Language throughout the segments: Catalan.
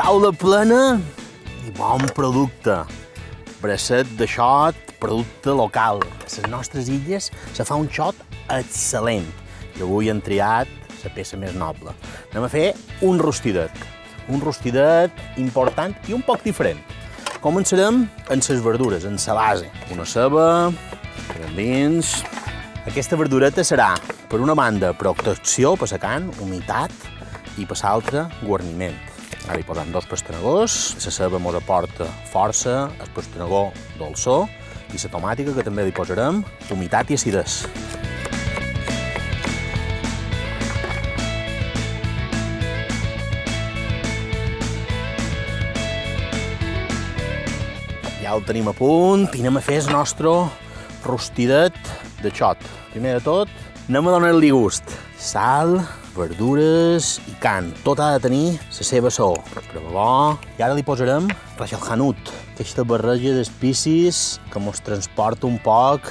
taula plena i bon producte. Bracet de xot, producte local. A les nostres illes se fa un xot excel·lent i avui hem triat la peça més noble. Anem a fer un rostidet. Un rostidet important i un poc diferent. Començarem amb les verdures, amb la base. Una ceba, dins. Aquesta verdureta serà, per una banda, protecció per la carn, humitat, i per l'altra, guarniment. Ara hi posam 2 pastanaguers, la ceba ens aporta força, el pastanagó dolçor, i la tomàtica, que també li posarem, humitat i acidesa. Ja el tenim a punt i anem a fer el nostre rostidet de xot. Primer de tot, anem a donar-li gust. Sal, verdures i carn. Tot ha de tenir la seva saó. Però bo. I ara li posarem ras el hanout, aquesta barreja d'espècies que ens transporta un poc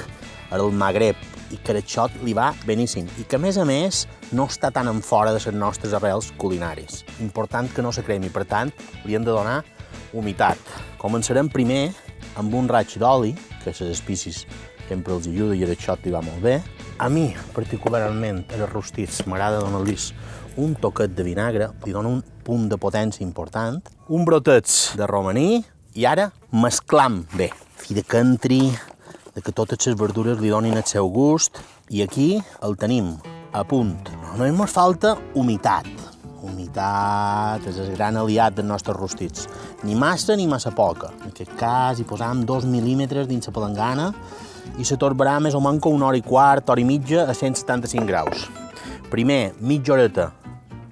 al Magreb i que el xot li va beníssim. I que, a més, no està tan en fora de les nostres arrels culinàries. Important que no se cremi, per tant, li hem de donar humitat. Començarem primer amb un raig d'oli, que les espècies sempre els ajuda i el xot li va molt bé. A mi, particularment, als rostits m'agrada donar-los un toquet de vinagre, li dona un punt de potència important, un brotet de romaní i ara mesclam bé. Fi de que entri, de que totes les verdures li donin el seu gust i aquí el tenim a punt. Només ens falta humitat. Humitat és el gran aliat dels nostres rostits. Ni massa ni massa poca. En aquest cas hi posam 2 mil·límetres dins la palangana i se torbarà més o menys una hora i quart, hora i mitja a 175 graus. Primer, mitja horeta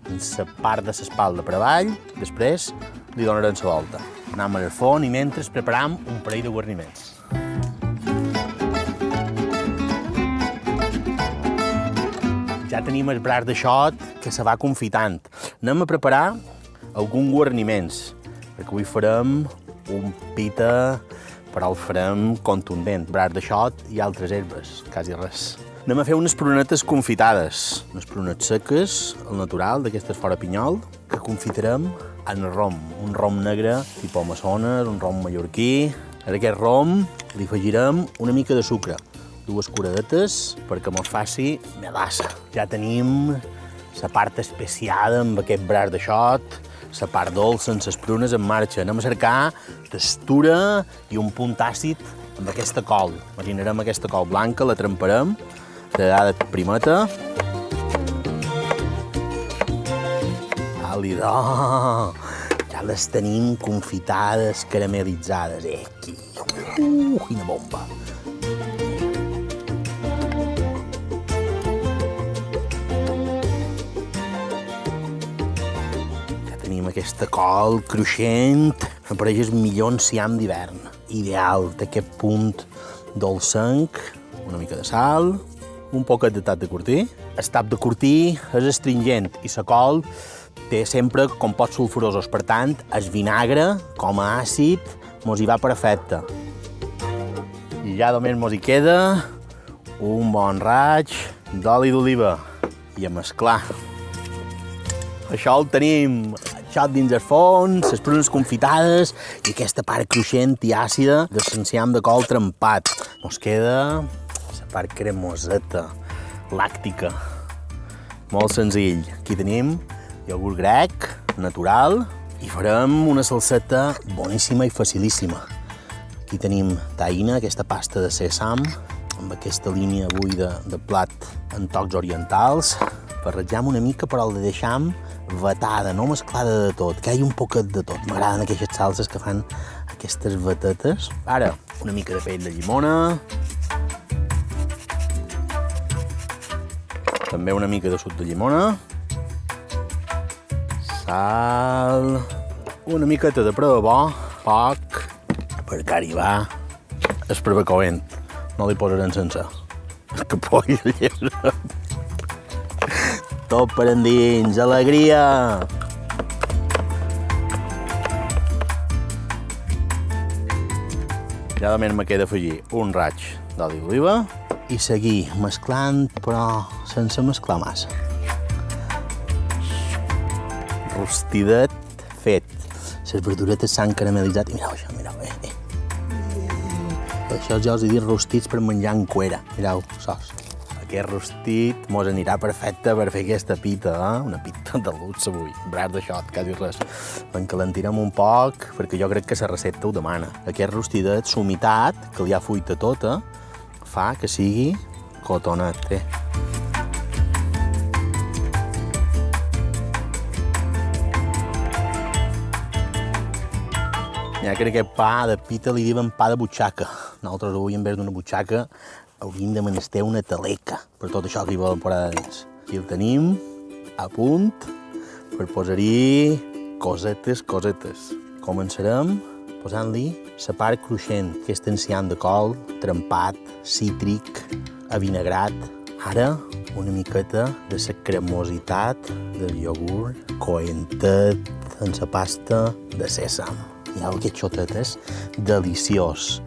en la part de l'espalda per avall, després li donarem la volta. Anem al forn i mentre preparam un parell de guarniments. Ja tenim el braç de xot que se va confitant. Anem a preparar alguns guarniments, perquè avui farem un pita, però el farem contundent, braç de xot i altres herbes, quasi res. Anem a fer unes prunetes confitades, unes prunetes seques, al natural, d'aquestes fora pinyol, que confitarem en rom, un rom negre tipus Amazones, un rom mallorquí. A aquest rom li afegirem una mica de sucre, 2 curadetes perquè ens faci melassa. Ja tenim la part especiada amb aquest braç de xot, la part dolça amb les prunes en marxa. Anem a cercar textura i un punt àcid amb aquesta col. Marinarem aquesta col blanca, la tremparem, de primeta. Àlida! Ja les tenim confitades, caramelitzades. Aquí! Quina bomba! Aquesta col cruixent apareix el millor enciam d'hivern. Ideal, té aquest punt dolcenc, una mica de sal, un poquet de tap de cortí. El tap de cortí és astringent i la col té sempre composts sulfurosos. Per tant, el vinagre, com a àcid, mos hi va perfecte. I ja només mos hi queda un bon raig d'oli d'oliva i a mesclar. Això el tenim xot dins el forn, les prunes confitades i aquesta part cruixent i àcida de l'enciam de col trempat. Ens queda la part cremoseta, làctica. Molt senzill. Aquí tenim iogurt grec, natural, i farem una salseta boníssima i facilíssima. Aquí tenim tahina, aquesta pasta de sèsam, amb aquesta línia avui de plat en tocs orientals. Barrejam una mica, però el deixam vetada, no mesclada de tot, que hi ha un poquet de tot. M'agraden aquestes salses que fan aquestes vetetes. Ara, una mica de pell de llimona. També una mica de suc de llimona. Sal. Una miqueta de prevà, poc, perquè ara hi va el prevecoent. No li posarem sense. Que polla. Tot per endins, alegria! Ja només me queda afegir un raig d'oli d'oliva i seguir mesclant, però sense mesclar massa. Rostidet fet. Les verduretes s'han caramelitzat i mireu això, mireu, Això ja us he dit rostits per menjar en cuera. Mireu, sos. Aquest rostit mos anirà perfecte per fer aquesta pita, Una pita de luxe avui, braç de xot, quasi res. L'encalentirem un poc, perquè jo crec que la recepta ho demana. Aquest rostidet, l'humitat, que li ha fuita tota, fa que sigui cotonet, Ja que aquest pa de pita li diuen pa de butxaca. Nosaltres avui, en vez d'una butxaca, hauríem de menester una taleca per tot això que hi volem posar dins. Aquí el tenim, a punt, per posar-hi cosetes. Començarem posant-li la part cruixent, aquest enciam de col, trempat, cítric, avinagrat. Ara, una miqueta de la cremositat del iogurt, coentet en la pasta de sèsam. Mireu aquest xotet és deliciós,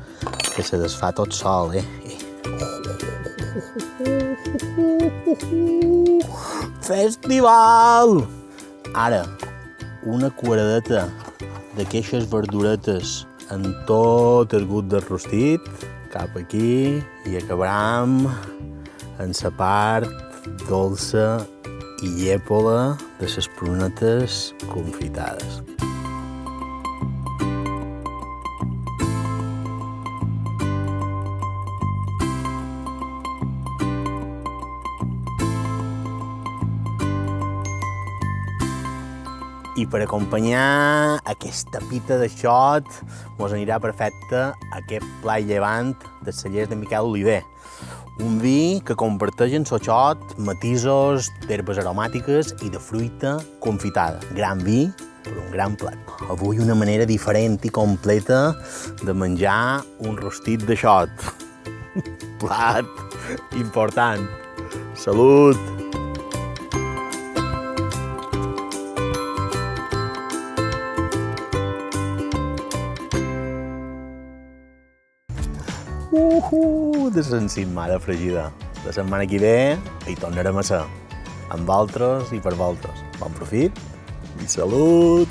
que se desfà tot sol, Festival! Ara, una cuaradeta d'aquestes verduretes en tot el gust del rostit, cap aquí, i acabarem en la part dolça i llepola de les prunetes confitades. I per acompanyar aquesta pita de xot mos anirà perfecte aquest plat llevant de cellers de Miquel Oliver. Un vi que comparteix en el xot matisos d'herbes aromàtiques i de fruita confitada. Gran vi per un gran plat. Avui una manera diferent i completa de menjar un rostit de xot. Plat important. Salut! De l'ensimada fregida. La setmana que ve hi tornarem a ser. Amb vosaltres i per vosaltres. Bon profit i salut!